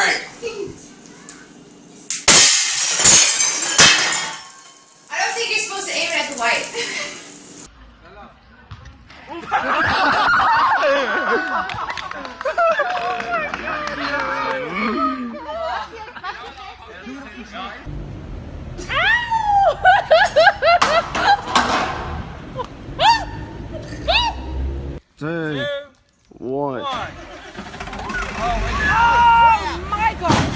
Alright. I don't think you're supposed to aim it at the white. Two, one. Oh my God!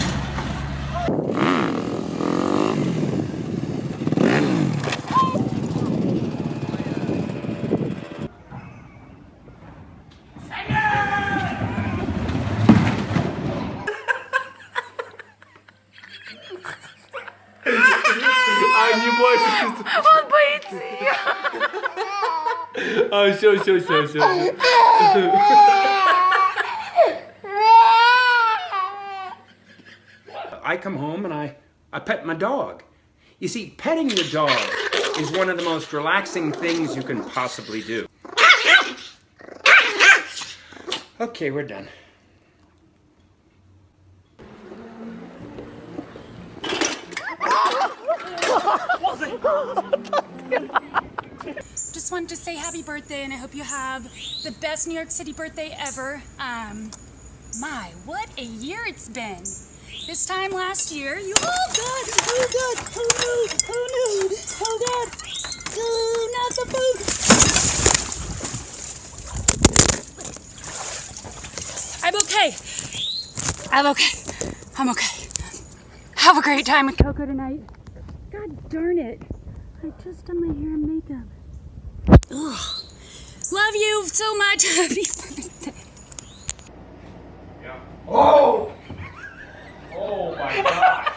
You boys. Oh, show. I come home and I pet my dog. You see, petting your dog is one of the most relaxing things you can possibly do. Okay, we're done. Just wanted to say happy birthday, and I hope you have the best New York City birthday ever. My, what a year it's been. This time last year, you... Oh, God! Oh, God! Oh, no! Oh, no! Oh, God! Oh, not the food! I'm okay. I'm okay. Have a great time with Coco tonight. God darn it. I just done my hair and makeup. Ugh. Love you so much. Happy birthday. Yeah. Oh! Oh my gosh.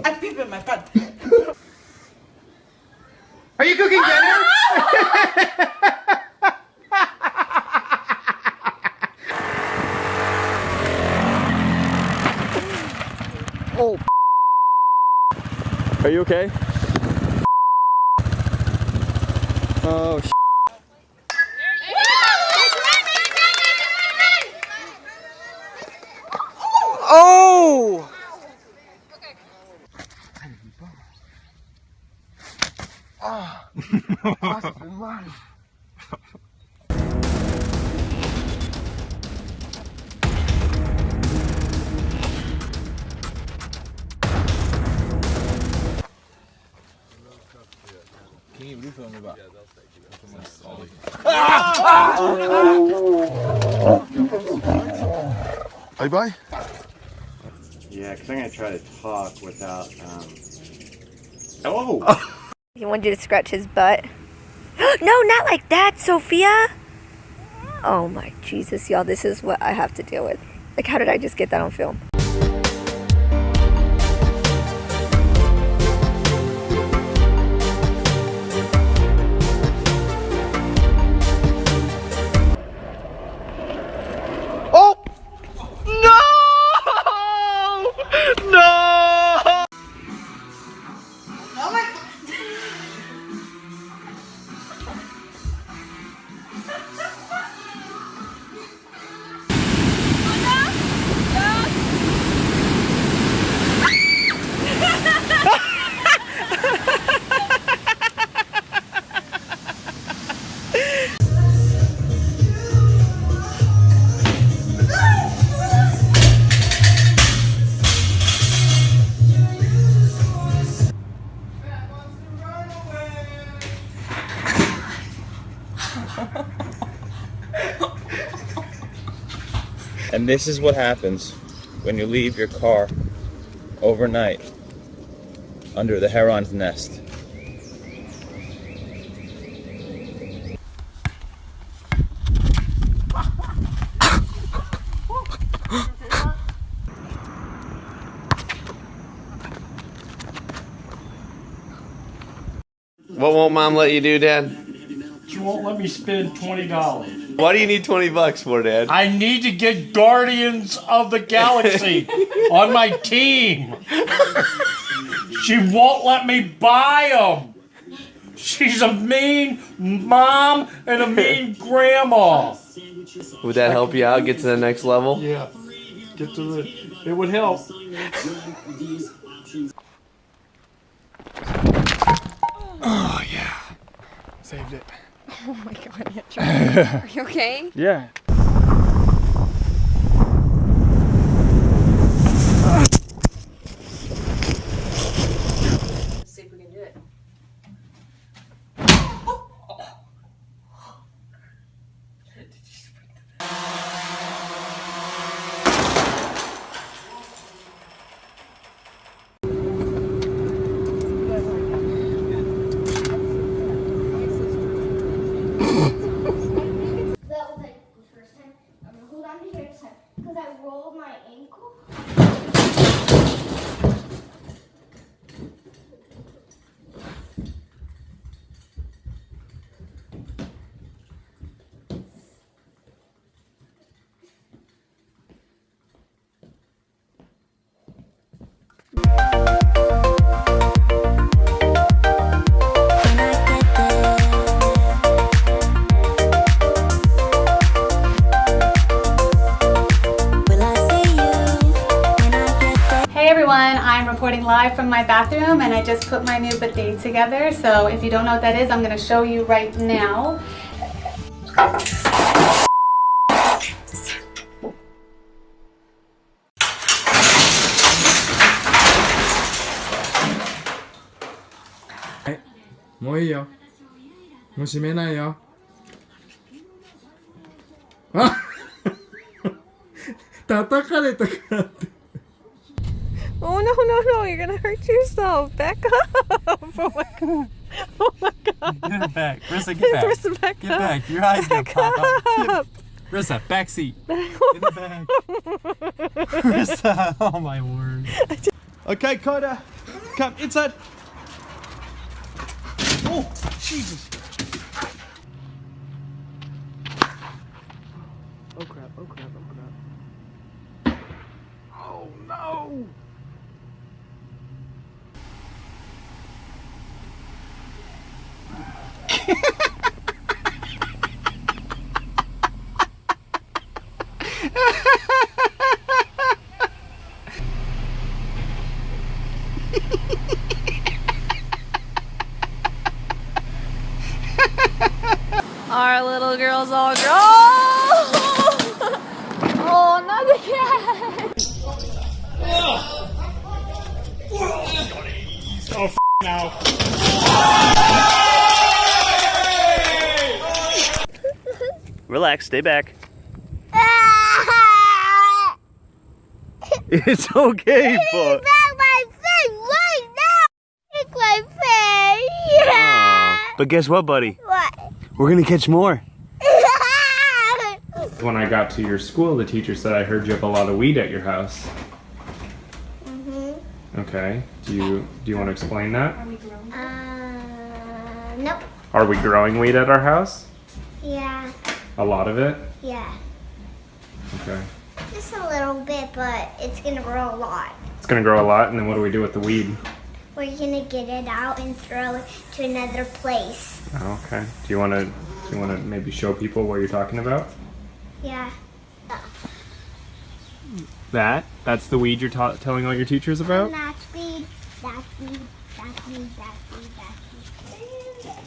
I peed in my pants. Are you cooking dinner? Oh. Are you okay? Oh, Oh! Bye bye. Yeah, because I'm going to try to talk without, He wanted you to scratch his butt. No, not like that, Sophia. Oh my Jesus, y'all, this is what I have to deal with. Like, how did I just get that on film? And this is what happens when you leave your car overnight under the heron's nest. What won't Mom let you do, Dad? She won't let me spend $20. Why do you need $20 for, Dad? I need to get Guardians of the Galaxy on my team. She won't let me buy them. She's a mean mom and a mean grandma. Would that help you out? Get to the next level? Yeah. Get to the. It would help. Oh yeah. Saved it. Oh my god, are you okay? Yeah. Let's see if we can do it. That was like the first time. I'm gonna hold on to here this time because I rolled my ankle. Hey everyone, I'm reporting live from my bathroom and I just put my new bidet together. So if you don't know what that is, I'm going to show you right now. 뭐예요? 뭐閉めないよ. 아! 叩かれたからって. Oh no, no, no, you're gonna hurt yourself. Back up. Oh my god. Oh my god. Get it back. Rissa, get back. Rissa, back Get up. back. Your eyes gonna pop Back out. up. Rissa, back seat. In the back. Rissa, oh my word. Okay, Coda, come inside. Oh, Jesus. Oh crap, oh crap, oh crap. Oh no! Our little girl's all grown. Oh, not again. Oh, now. Relax, stay back. It's okay, but. My face right now. It's my face. Yeah. But guess what, buddy? What? We're gonna catch more. When I got to your school, the teacher said I heard you have a lot of weed at your house. Okay. Do you want to explain that? Nope. Are we growing weed at our house? Yeah. A lot of it? Yeah. Okay. Just a little bit, but it's gonna grow a lot. It's gonna grow a lot, and then what do we do with the weed? We're gonna get it out and throw it to another place. Oh, okay. Do you want to maybe show people what you're talking about? Yeah. That's the weed you're telling all your teachers about? That's weed. That's weed. That's weed. That's weed. That's weed.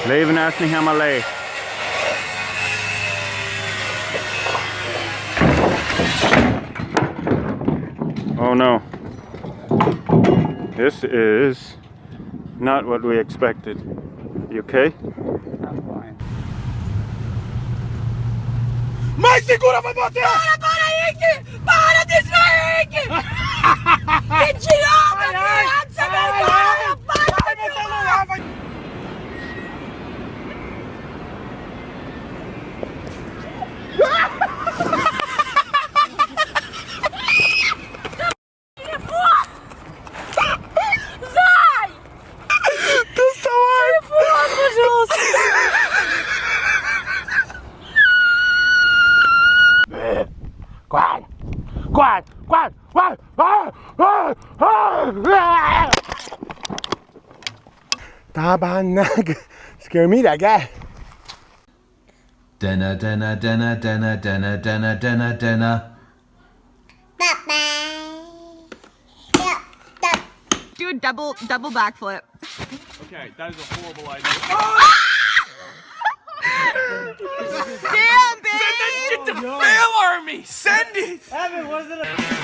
Leven is niet helemaal leeg. Oh no. This is not what we expected. You okay? I'm fine. Mais segura, vai bater! Para, Ike! Para, desvia, Tabanag. Scare me, that guy. Dinner, dinner, dinner, dinner, dinner, dinner, dinner, dinner. Do a double backflip. Okay, that is a horrible idea. Damn, babe! Send that shit to Fail Army! Send it! Evan, wasn't it?